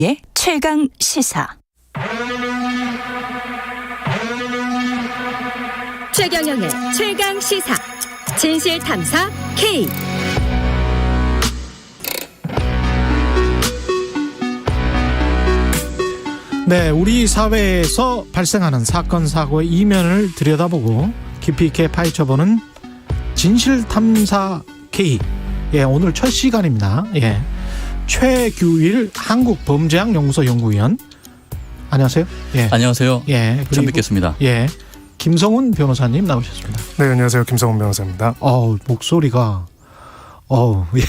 예, 최강 시사. 최경영의 최강 시사. 진실 탐사 K. 네, 우리 사회에서 발생하는 사건 사고의 이면을 들여다보고 깊이 있게 파헤쳐보는 진실 탐사 K. 예, 오늘 첫 시간입니다. 예. 최규일 한국범죄학연구소 연구위원. 안녕하세요. 예. 안녕하세요. 예. 처음 뵙겠습니다. 예. 김성훈 변호사님 나오셨습니다. 네, 안녕하세요. 김성훈 변호사입니다. 목소리가 예.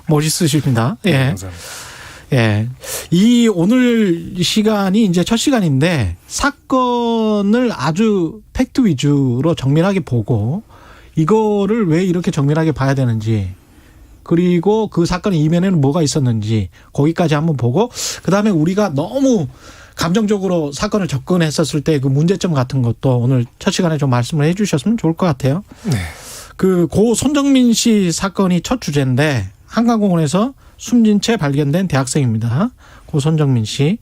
멋있으십니다. 예. 네, 감사합니다. 예. 이 오늘 시간이 이제 첫 시간인데 사건을 아주 팩트 위주로 정밀하게 보고 이거를 왜 이렇게 정밀하게 봐야 되는지, 그리고 그 사건의 이면에는 뭐가 있었는지 거기까지 한번 보고, 그다음에 우리가 너무 감정적으로 사건을 접근했었을 때 그 문제점 같은 것도 오늘 첫 시간에 좀 말씀을 해 주셨으면 좋을 것 같아요. 네. 그 고 손정민 씨 사건이 첫 주제인데, 한강공원에서 숨진 채 발견된 대학생입니다. 고 손정민 씨.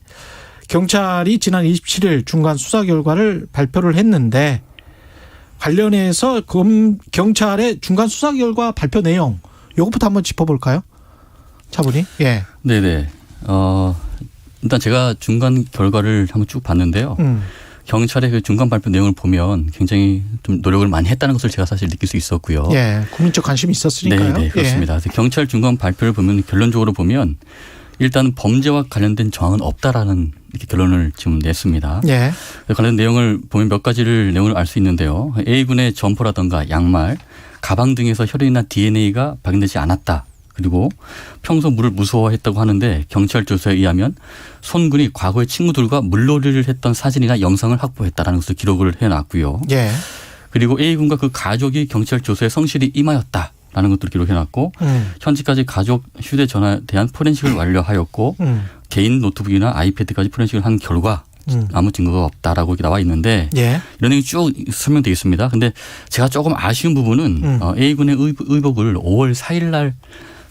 경찰이 지난 27일 중간 수사 결과를 발표를 했는데, 관련해서 경찰의 중간 수사 결과 발표 내용, 이것부터 한번 짚어볼까요? 차분히. 예. 네네. 일단 제가 중간 결과를 한번 쭉 봤는데요. 경찰의 그 중간 발표 내용을 보면 굉장히 좀 노력을 많이 했다는 것을 제가 사실 느낄 수 있었고요. 예. 국민적 관심이 있었으니까요. 네, 그렇습니다. 예. 경찰 중간 발표를 보면 결론적으로 보면 일단 범죄와 관련된 정황은 없다라는 이렇게 결론을 지금 냈습니다. 예. 관련 내용을 보면 몇 가지를 내용을 알 수 있는데요. A군의 점퍼라든가 양말, 가방 등에서 혈흔이나 DNA가 발견되지 않았다. 그리고 평소 물을 무서워했다고 하는데 경찰 조사에 의하면 손 군이 과거에 친구들과 물놀이를 했던 사진이나 영상을 확보했다라는 것을 기록을 해놨고요. 예. 그리고 A군과 그 가족이 경찰 조사에 성실히 임하였다라는 것들을 기록해놨고 현재까지 가족 휴대전화에 대한 포렌식을 완료하였고 개인 노트북이나 아이패드까지 포렌식을 한 결과 아무 증거가 없다라고 이렇게 나와 있는데, 예. 이런 내용이 쭉 설명되어 있습니다. 근데 제가 조금 아쉬운 부분은 A군의 의복을 5월 4일 날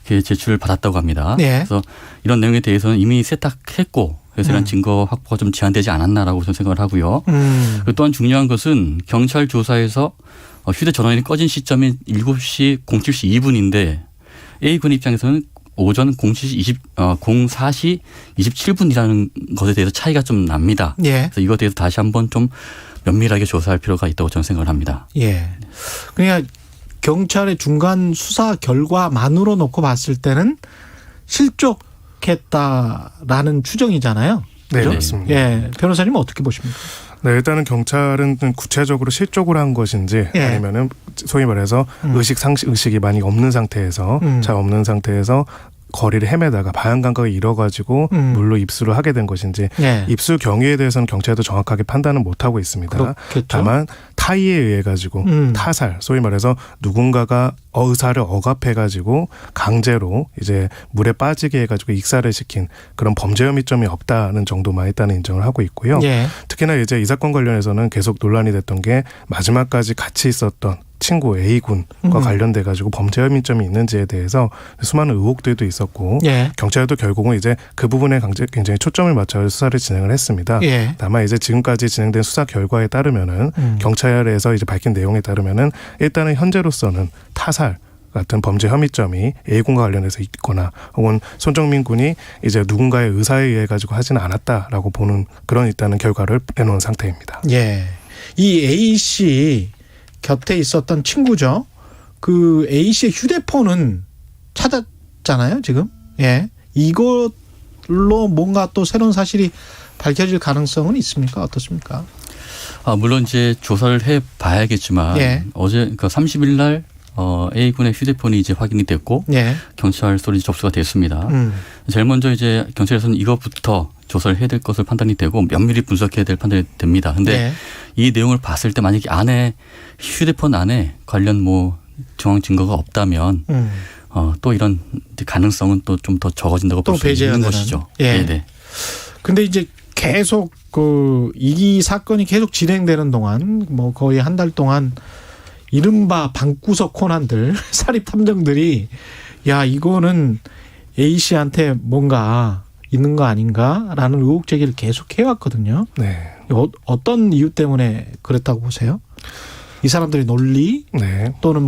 이렇게 제출을 받았다고 합니다. 예. 그래서 이런 내용에 대해서는 이미 세탁했고, 그래서 이런 증거 확보가 좀 제한되지 않았나라고 저는 생각을 하고요. 그리고 또한 중요한 것은 경찰 조사에서 휴대전화기 꺼진 시점이 7시 07시 2분인데 A군 입장에서는 오전 04시 27분이라는 것에 대해서 차이가 좀 납니다. 예. 그래서 이것에 대해서 다시 한번 좀 면밀하게 조사할 필요가 있다고 저는 생각을 합니다. 예. 그러니까 경찰의 중간 수사 결과만으로 놓고 봤을 때는 실족했다라는 추정이잖아요. 네, 그죠? 맞습니다. 예. 변호사님은 어떻게 보십니까? 네, 일단은 경찰은 구체적으로 실족을 한 것인지, 예. 아니면은 소위 말해서 의식이 많이 없는 상태에서, 잘 없는 상태에서 거리를 헤매다가 방향 감각을 잃어가지고 물로 입수를 하게 된 것인지, 예. 입수 경위에 대해서는 경찰도 정확하게 판단은 못하고 있습니다. 그렇겠죠. 다만 타의에 의해 가지고 타살, 소위 말해서 누군가가 의사를 억압해가지고 강제로 이제 물에 빠지게 해가지고 익사를 시킨 그런 범죄 혐의점이 없다는 정도만 일단은 인정을 하고 있고요. 예. 특히나 이제 이 사건 관련해서는 계속 논란이 됐던 게 마지막까지 같이 있었던 친구 A군과 관련돼 가지고 범죄 혐의점이 있는지에 대해서 수많은 의혹들도 있었고, 예. 경찰도 결국은 이제 그 부분에 굉장히 초점을 맞춰 수사를 진행을 했습니다. 예. 다만 이제 지금까지 진행된 수사 결과에 따르면은 경찰에서 이제 밝힌 내용에 따르면은 일단은 현재로서는 타살 같은 범죄 혐의점이 A군과 관련해서 있거나, 혹은 손정민 군이 이제 누군가의 의사에 의해 가지고 하지는 않았다라고 보는 그런 일단은 결과를 내놓은 상태입니다. 예. 이 A 씨 곁에 있었던 친구죠. 그 A 씨의 휴대폰은 찾았잖아요, 지금. 예. 이걸로 뭔가 또 새로운 사실이 밝혀질 가능성은 있습니까? 어떻습니까? 물론 이제 조사를 해 봐야겠지만, 예. 어제 그러니까 30일 날 A군의 휴대폰이 이제 확인이 됐고, 예. 경찰서로 접수가 됐습니다. 제일 먼저 이제 경찰에서는 이것부터 조사를 해야 될 것을 판단이 되고 면밀히 분석해야 될 판단이 됩니다. 근데 예. 이 내용을 봤을 때 만약에 휴대폰 안에 관련 정황 증거가 없다면 또 이런 가능성은 또 좀 더 적어진다고 볼 수 있는 것이죠. 예. 네. 근데 이제 계속 이 사건이 계속 진행되는 동안 거의 한 달 동안 이른바 방구석 코난들, 사립 탐정들이 야 이거는 A 씨한테 뭔가 있는 거 아닌가라는 의혹 제기를 계속 해왔거든요. 네. 어떤 이유 때문에 그랬다고 보세요? 이 사람들의 논리 네. 또는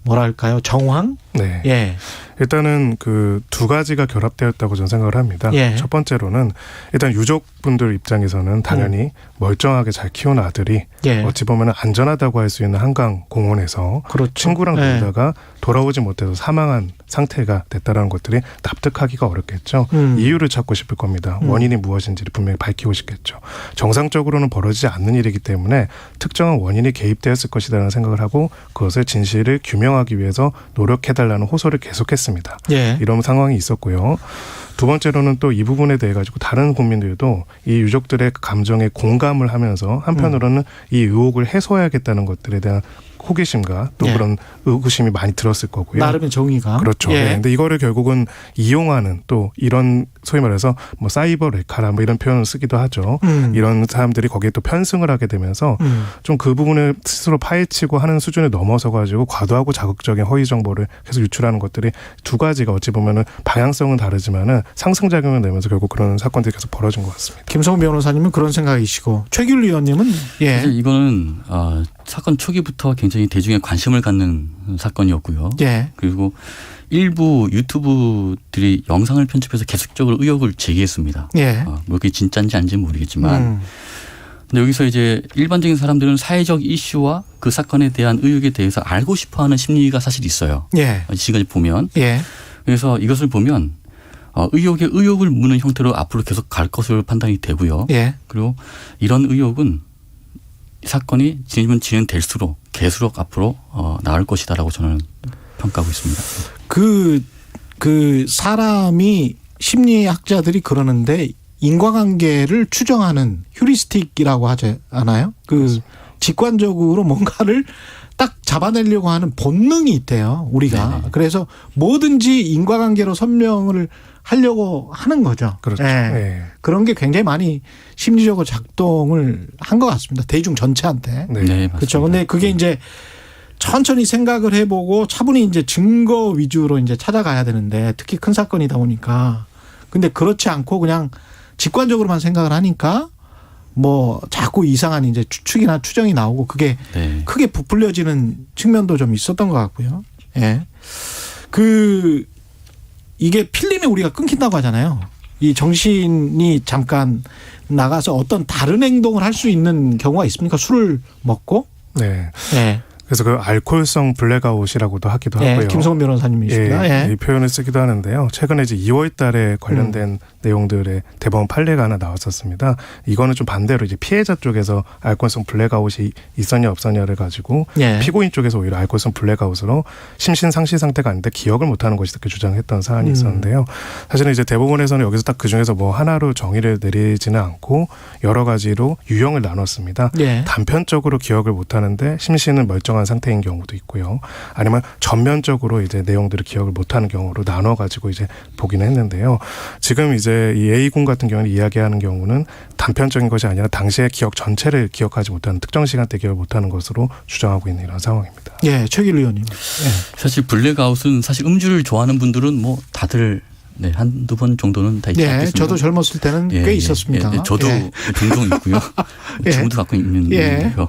뭐랄까요? 정황? 네. 예. 일단은 그 두 가지가 결합되었다고 저는 생각을 합니다. 예. 첫 번째로는 일단 유족분들 입장에서는 당연히 멀쩡하게 잘 키운 아들이 예. 어찌 보면 안전하다고 할 수 있는 한강 공원에서 그렇죠. 친구랑 예. 놀다가 돌아오지 못해서 사망한 상태가 됐다라는 것들이 납득하기가 어렵겠죠. 이유를 찾고 싶을 겁니다. 원인이 무엇인지를 분명히 밝히고 싶겠죠. 정상적으로는 벌어지지 않는 일이기 때문에 특정한 원인이 개입되었을 것이라는 생각을 하고 그것을 진실을 규명하기 위해서 노력해달라는 호소를 계속했습니다. 예. 이런 상황이 있었고요. 두 번째로는 또 이 부분에 대해 가지고 다른 국민들도 이 유족들의 감정에 공감을 하면서 한편으로는 이 의혹을 해소해야겠다는 것들에 대한 호기심과 또 예. 그런 의구심이 많이 들었을 거고요. 나름의 정의가. 그렇죠. 예. 네. 근데 이거를 결국은 이용하는 또 이런 소위 말해서 뭐 사이버 레카라 뭐 이런 표현을 쓰기도 하죠. 이런 사람들이 거기에 또 편승을 하게 되면서 좀 그 부분을 스스로 파헤치고 하는 수준을 넘어서 가지고 과도하고 자극적인 허위 정보를 계속 유출하는 것들이 두 가지가 어찌 보면은 방향성은 다르지만은 상승작용을 내면서 결국 그런 사건들이 계속 벌어진 것 같습니다. 김성훈 변호사님은 그런 생각이시고 최규일 의원님은 예. 사실 이거는 사건 초기부터 굉장히 대중의 관심을 갖는 사건이었고요. 예. 그리고 일부 유튜브들이 영상을 편집해서 계속적으로 의혹을 제기했습니다. 예. 뭐 그게 진짜인지 아닌지는 모르겠지만 근데 여기서 이제 일반적인 사람들은 사회적 이슈와 그 사건에 대한 의혹에 대해서 알고 싶어하는 심리가 사실 있어요. 예. 지금까지 보면. 예. 그래서 이것을 보면 의혹에 의혹을 묻는 형태로 앞으로 계속 갈 것으로 판단이 되고요. 예. 그리고 이런 의혹은 사건이 진행될수록 계속 앞으로 나을 것이다라고 저는 평가하고 있습니다. 그 사람이 심리학자들이 그러는데 인과관계를 추정하는 휴리스틱이라고 하지 않아요? 그 직관적으로 뭔가를 딱 잡아내려고 하는 본능이 있대요, 우리가. 네네. 그래서 뭐든지 인과관계로 설명을 하려고 하는 거죠. 그렇죠. 예. 네. 그런 게 굉장히 많이 심리적으로 작동을 한 것 같습니다. 대중 전체한테. 네. 네, 맞습니다. 그렇죠. 근데 그게 이제 천천히 생각을 해보고 차분히 이제 증거 위주로 이제 찾아가야 되는데 특히 큰 사건이다 보니까 근데 그렇지 않고 그냥 직관적으로만 생각을 하니까 뭐 자꾸 이상한 이제 추측이나 추정이 나오고 그게 네. 크게 부풀려지는 측면도 좀 있었던 것 같고요. 예. 이게 필름이 우리가 끊긴다고 하잖아요. 이 정신이 잠깐 나가서 어떤 다른 행동을 할 수 있는 경우가 있습니까? 술을 먹고? 네. 예. 그래서 그 알코올성 블랙아웃이라고도 하기도 예. 하고요. 김성훈 변호사님이십니다. 예, 예. 이 표현을 쓰기도 하는데요. 최근에 이제 2월 달에 관련된 내용들의 대법원 판례가 하나 나왔었습니다. 이거는 좀 반대로 이제 피해자 쪽에서 알코올성 블랙아웃이 있었냐 없었냐를 가지고 예. 피고인 쪽에서 오히려 알코올성 블랙아웃으로 심신 상실 상태가 아닌데 기억을 못하는 것이 이렇게 주장했던 사안이 있었는데요. 사실은 이제 대법원에서는 여기서 딱 그 중에서 뭐 하나로 정의를 내리지는 않고 여러 가지로 유형을 나눴습니다. 예. 단편적으로 기억을 못하는데 심신은 멀쩡한 상태인 경우도 있고요. 아니면 전면적으로 이제 내용들을 기억을 못하는 경우로 나눠가지고 이제 보기는 했는데요. 지금 이제 이 A군 같은 경우는 이야기하는 경우는 단편적인 것이 아니라 당시의 기억 전체를 기억하지 못하는 특정 시간대 기억을 못하는 것으로 주장하고 있는 이런 상황입니다. 예, 최길 의원님. 예. 사실 블랙아웃은 사실 음주를 좋아하는 분들은 뭐 다들 네, 한두 번 정도는 다 있지 예, 않겠습니까? 저도 젊었을 때는 꽤 있었습니다. 예, 저도 예. 종종 있고요. 예. 지금도 갖고 있는 예. 있는데요.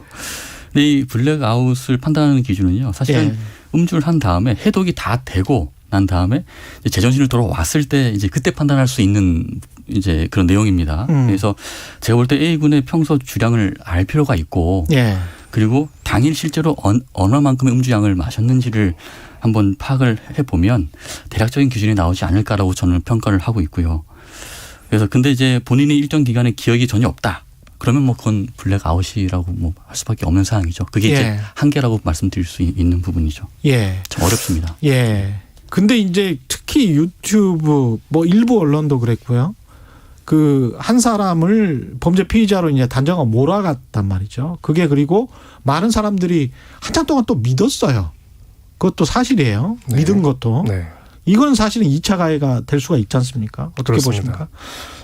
근데 이 블랙아웃을 판단하는 기준은요. 사실은 예. 음주를 한 다음에 해독이 다 되고 난 다음에 이제 제정신을 돌아왔을 때 이제 그때 판단할 수 있는 이제 그런 내용입니다. 그래서 제가 볼 때 A군의 평소 주량을 알 필요가 있고 예. 그리고 당일 실제로 얼마만큼의 음주량을 마셨는지를 한번 파악을 해보면 대략적인 기준이 나오지 않을까라고 저는 평가를 하고 있고요. 그래서 근데 이제 본인이 일정 기간에 기억이 전혀 없다. 그러면 뭐 그건 블랙아웃이라고 뭐 할 수밖에 없는 상황이죠. 그게 예. 이제 한계라고 말씀드릴 수 있는 부분이죠. 예. 참 어렵습니다. 예. 근데 이제 특히 유튜브 뭐 일부 언론도 그랬고요. 그 한 사람을 범죄 피의자로 이제 단정하고 몰아갔단 말이죠. 그게 그리고 많은 사람들이 한참 동안 또 믿었어요. 그것도 사실이에요. 네. 믿은 것도. 네. 이건 사실은 2차 가해가 될 수가 있지 않습니까? 어떻게 그렇습니다. 보십니까?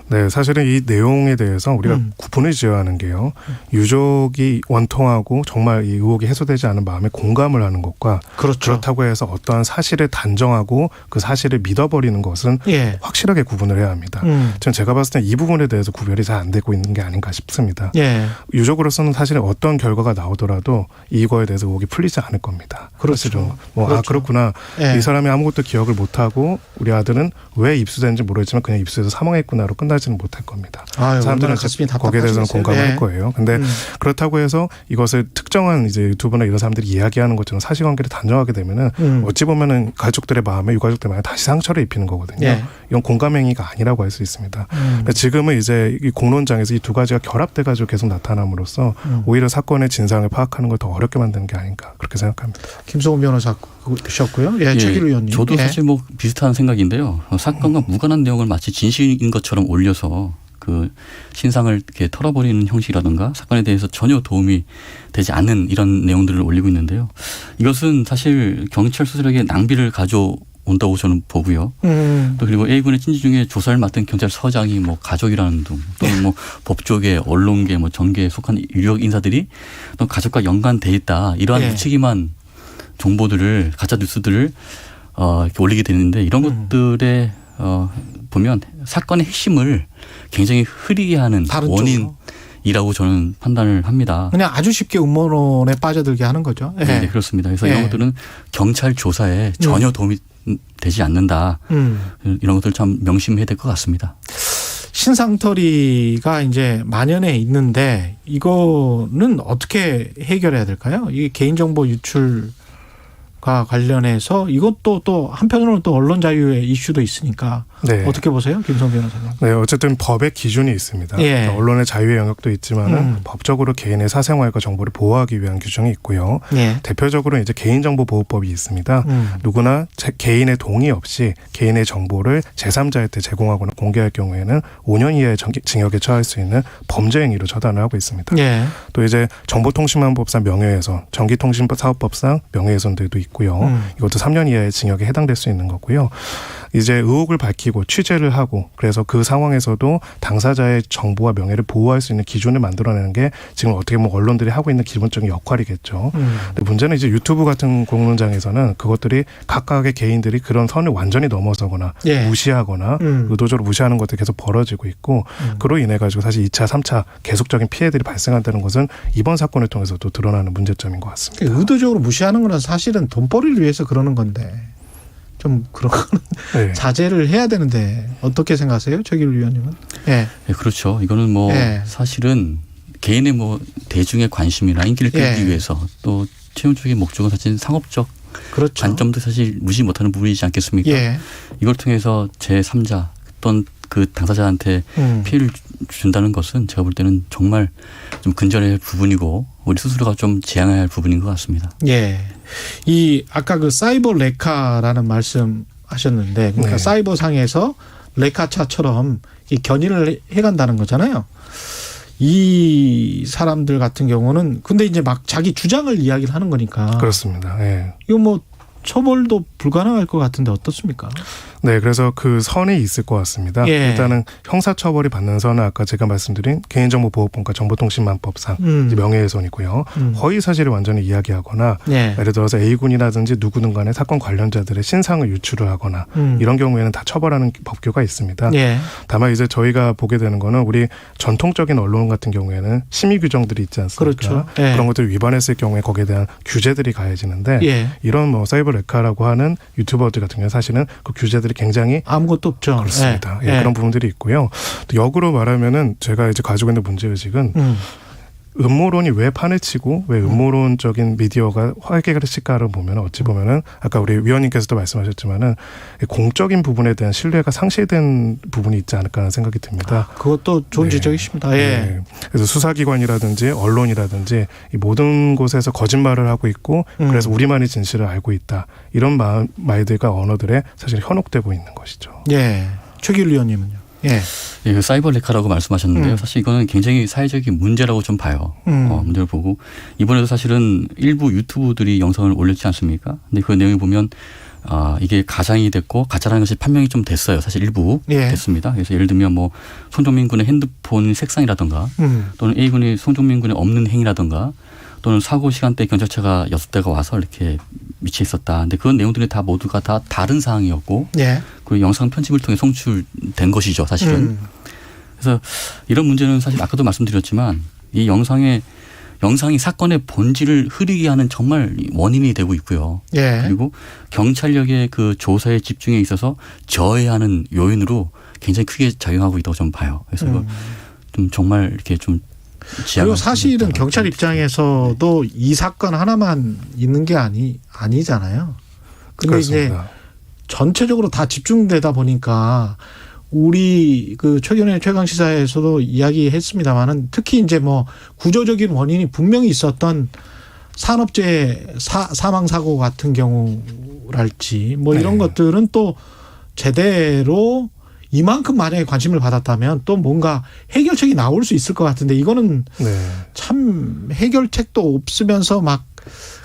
네, 사실은 이 내용에 대해서 우리가 구분을 지어야 하는 게요. 유족이 원통하고 정말 이 의혹이 해소되지 않은 마음에 공감을 하는 것과 그렇죠. 그렇다고 해서 어떠한 사실을 단정하고 그 사실을 믿어버리는 것은 예. 확실하게 구분을 해야 합니다. 지금 제가 봤을 때 이 부분에 대해서 구별이 잘 안 되고 있는 게 아닌가 싶습니다. 예. 유족으로서는 사실 어떤 결과가 나오더라도 이거에 대해서 의혹이 풀리지 않을 겁니다. 그렇죠. 아 그렇구나. 예. 이 사람이 아무것도 기억을 못하고 우리 아들은 왜 입수됐는지 모르겠지만 그냥 입수해서 사망했구나로 끝나지는 못할 겁니다. 아유, 사람들은 가슴이 거기에 대해서는 답답하시겠어요. 공감할 예. 거예요. 근데 그렇다고 해서 이것을 특정한 이제 유튜브나 이런 사람들이 이야기하는 것처럼 사실관계를 단정하게 되면은 어찌 보면은 가족들의 마음에 유가족들의 마음에 다시 상처를 입히는 거거든요. 예. 이건 공감행위가 아니라고 할 수 있습니다. 지금은 이제 이 공론장에서 이 두 가지가 결합돼가지고 계속 나타남으로써 오히려 사건의 진상을 파악하는 걸 더 어렵게 만드는 게 아닌가 그렇게 생각합니다. 김성훈 변호사셨고요. 예, 최기루 의원님. 저도 예. 사실 뭐 비슷한 생각인데요. 사건과 무관한 내용을 마치 진실인 것처럼 올려서 그 신상을 이렇게 털어버리는 형식이라든가 사건에 대해서 전혀 도움이 되지 않는 이런 내용들을 올리고 있는데요. 이것은 사실 경찰 수사력의 낭비를 가져온다고 저는 보고요. 또 그리고 A군의 친지 중에 조사를 맡은 경찰서장이 뭐 가족이라는 등 또는 뭐 법조계, 언론계, 뭐 정계에 속한 유력 인사들이 또 가족과 연관돼 있다. 이러한 예. 무책임한 정보들을 가짜 뉴스들을 이렇게 올리게 되는데 이런 것들에 보면 사건의 핵심을 굉장히 흐리게 하는 다른 원인이라고 저는 판단을 합니다. 그냥 아주 쉽게 음모론에 빠져들게 하는 거죠. 예. 네, 그렇습니다. 그래서 예. 이런 것들은 경찰 조사에 전혀 도움이 되지 않는다. 이런 것들 참 명심해야 될 것 같습니다. 신상털이가 이제 만연해 있는데 이거는 어떻게 해결해야 될까요? 이게 개인정보 유출과 관련해서 이것도 또 한편으로는 또 언론 자유의 이슈도 있으니까 네. 어떻게 보세요? 김성 변호사님. 네, 어쨌든 법의 기준이 있습니다. 예. 언론의 자유의 영역도 있지만은 법적으로 개인의 사생활과 정보를 보호하기 위한 규정이 있고요. 예. 대표적으로 이제 개인정보보호법이 있습니다. 누구나 개인의 동의 없이 개인의 정보를 제3자한테 제공하거나 공개할 경우에는 5년 이하의 징역에 처할 수 있는 범죄 행위로 처단을 하고 있습니다. 예. 또 이제 정보통신망법상 명예훼손, 전기통신사업법상 명예훼손들도 있고요. 이것도 3년 이하의 징역에 해당될 수 있는 거고요. 이제 의혹을 밝히고 취재를 하고 그래서 그 상황에서도 당사자의 정보와 명예를 보호할 수 있는 기준을 만들어내는 게 지금 어떻게 보면 언론들이 하고 있는 기본적인 역할이겠죠. 근데 문제는 이제 유튜브 같은 공론장에서는 그것들이 각각의 개인들이 그런 선을 완전히 넘어서거나 예. 무시하거나 의도적으로 무시하는 것들이 계속 벌어지고 있고 그로 인해 가지고 사실 2차, 3차 계속적인 피해들이 발생한다는 것은 이번 사건을 통해서도 드러나는 문제점인 것 같습니다. 의도적으로 무시하는 건 사실은 돈벌이를 위해서 그러는 건데 좀 그런 거는 네. 자제를 해야 되는데 어떻게 생각하세요? 최기루 의원님은? 예. 네, 그렇죠. 이거는 뭐 예. 사실은 개인의 뭐 대중의 관심이나 인기를 끌기 예. 위해서 또 최종적인 목적은 사실 상업적 그렇죠. 관점도 사실 무시 못하는 부분이지 않겠습니까? 예. 이걸 통해서 제3자 또는 그 당사자한테 피해를 준다는 것은 제가 볼 때는 정말 좀 근절해야 할 부분이고 우리 스스로가 좀 지양해야 할 부분인 것 같습니다. 예. 이 아까 그 사이버 레카라는 말씀 하셨는데 그러니까 네. 사이버 상에서 레카차처럼 이 견인을 해간다는 거잖아요. 이 사람들 같은 경우는 근데 이제 막 자기 주장을 이야기를 하는 거니까 그렇습니다. 예. 이거 뭐 처벌도 불가능할 것 같은데 어떻습니까? 네, 그래서 그 선이 있을 것 같습니다. 예. 일단은 형사처벌이 받는 선은 아까 제가 말씀드린 개인정보보호법과 정보통신망법상 이제 명예훼손이고요. 허위 사실을 완전히 이야기하거나 예. 예를 들어서 A군이라든지 누구든 간에 사건 관련자들의 신상을 유출을 하거나 이런 경우에는 다 처벌하는 법규가 있습니다. 예. 다만 이제 저희가 보게 되는 거는 우리 전통적인 언론 같은 경우에는 심의 규정들이 있지 않습니까? 그렇죠. 예. 그런 것들을 위반했을 경우에 거기에 대한 규제들이 가해지는데 예. 이런 뭐 사이버 레카라고 하는 유튜버들 같은 경우는 사실은 그 규제들이 굉장히 아무것도 없죠. 그렇습니다. 예. 예, 그런 부분들이 있고요. 또 역으로 말하면은 제가 이제 가지고 있는 문제의식은 음모론이 왜 판을 치고 왜 음모론적인 미디어가 활개를 칠까를 보면 어찌 보면은 아까 우리 위원님께서도 말씀하셨지만은 공적인 부분에 대한 신뢰가 상실된 부분이 있지 않을까 하는 생각이 듭니다. 그것도 좋은 네. 지적이십니다. 예. 네. 그래서 수사기관이라든지 언론이라든지 이 모든 곳에서 거짓말을 하고 있고 그래서 우리만이 진실을 알고 있다. 이런 말들과 언어들에 사실 현혹되고 있는 것이죠. 예. 최기루 의원님은요? 예. 예, 사이버 레카라고 말씀하셨는데요. 사실 이거는 굉장히 사회적인 문제라고 좀 봐요. 문제를 보고 이번에도 사실은 일부 유튜브들이 영상을 올렸지 않습니까? 근데 그 내용을 보면 이게 가장이 됐고 가짜라는 것이 판명이 좀 됐어요. 사실 일부 예. 됐습니다. 그래서 예를 들면 뭐 손정민 군의 핸드폰 색상이라든가 또는 A 군이 손정민 군의 없는 행위라든가 또는 사고 시간대 경찰차가 6대가 와서 이렇게 위치해 있었다. 근데 그런 내용들이 다 모두가 다 다른 사항이었고 예. 그리고 영상 편집을 통해 송출된 것이죠. 사실은. 그래서 이런 문제는 사실 아까도 말씀드렸지만 이 영상이 사건의 본질을 흐리게 하는 정말 원인이 되고 있고요. 예. 그리고 경찰력의 그 조사에 집중에 있어서 저해하는 요인으로 굉장히 크게 작용하고 있다고 저는 봐요. 그래서 이거 좀 정말 이렇게 좀 그리고 사실은 경찰 입장에서도 이 사건 하나만 있는 게 아니잖아요. 근데 그렇습니다. 이제 전체적으로 다 집중되다 보니까 우리 그 최근에 최강시사에서도 이야기했습니다만은 특히 이제 뭐 구조적인 원인이 분명히 있었던 산업재해 사망 사고 같은 경우랄지 뭐 이런 것들은 또 제대로 이만큼 만약에 관심을 받았다면 또 뭔가 해결책이 나올 수 있을 것 같은데 이거는 참 해결책도 없으면서 막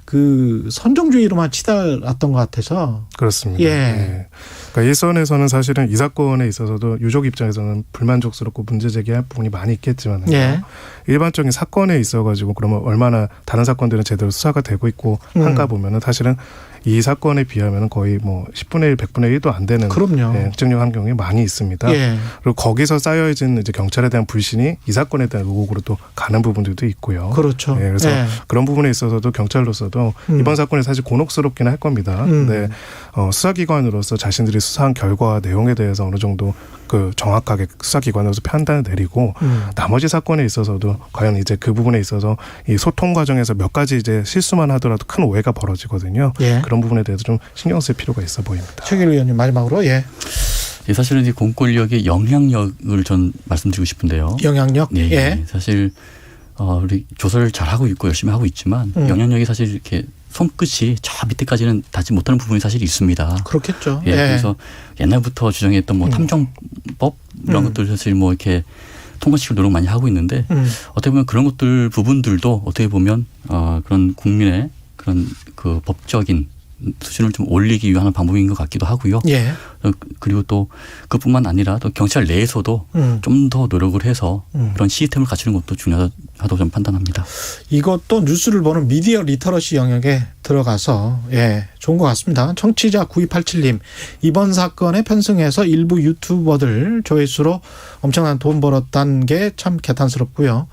그 선정주의로만 치달았던 것 같아서. 그렇습니다. 예. 네. 그러니까 일선에서는 사실은 이 사건에 있어서도 유족 입장에서는 불만족스럽고 문제 제기할 부분이 많이 있겠지만 예. 일반적인 사건에 있어가지고 그러면 얼마나 다른 사건들은 제대로 수사가 되고 있고 한가 보면은 사실은 이 사건에 비하면 거의 뭐 10분의 1, 100분의 1도 안 되는 그럼요. 행정력 환경이 많이 있습니다. 예. 그리고 거기서 쌓여진 이제 경찰에 대한 불신이 이 사건에 대한 의혹으로 또 가는 부분들도 있고요. 그렇죠. 예, 그래서 예. 그런 부분에 있어서도 경찰로서도 이번 사건이 사실 곤혹스럽긴 할 겁니다. 근데 수사기관으로서 자신들이 수사한 결과와 내용에 대해서 어느 정도 그 정확하게 수사기관으로서 판단을 내리고 나머지 사건에 있어서도 과연 이제 그 부분에 있어서 이 소통 과정에서 몇 가지 이제 실수만 하더라도 큰 오해가 벌어지거든요. 예. 그런 부분에 대해서 좀 신경 쓸 필요가 있어 보입니다. 최길 의원님 마지막으로 예. 예, 사실은 이 공권력의 영향력을 전 말씀드리고 싶은데요. 영향력. 예, 예. 사실 우리 조사를 잘 하고 있고 열심히 하고 있지만 영향력이 사실 이렇게 손끝이 저 밑에까지는 닿지 못하는 부분이 사실 있습니다. 그렇겠죠. 예, 예. 그래서 옛날부터 주장했던 뭐 탐정법 이런 것들 사실 뭐 이렇게 통과시킬 노력 많이 하고 있는데 어떻게 보면 그런 것들 부분들도 어떻게 보면 그런 국민의 그런 그 법적인 수준을 좀 올리기 위한 방법인 것 같기도 하고요. 예. 그리고 또 그뿐만 아니라 또 경찰 내에서도 좀 더 노력을 해서 그런 시스템을 갖추는 것도 중요하다고 저는 판단합니다. 이것도 뉴스를 보는 미디어 리터러시 영역에 들어가서 예, 좋은 것 같습니다. 청취자 9287님 이번 사건에 편승해서 일부 유튜버들 조회수로 엄청난 돈 벌었다는 게 참 개탄스럽고요.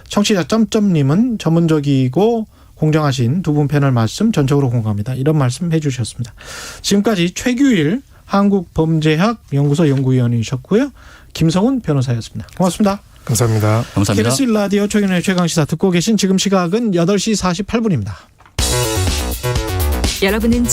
청취자 점점님은 전문적이고 공정하신 두 분 패널 말씀 전적으로 공감합니다. 이런 말씀 해 주셨습니다. 지금까지 최규일 한국범죄학 연구소 연구위원이셨고요. 김성훈 변호사였습니다. 고맙습니다. 감사합니다. 감사합니다. KBS 라디오 최근의 최강시사 듣고 계신 지금 시각은 8시 48분입니다. 여러분은 지금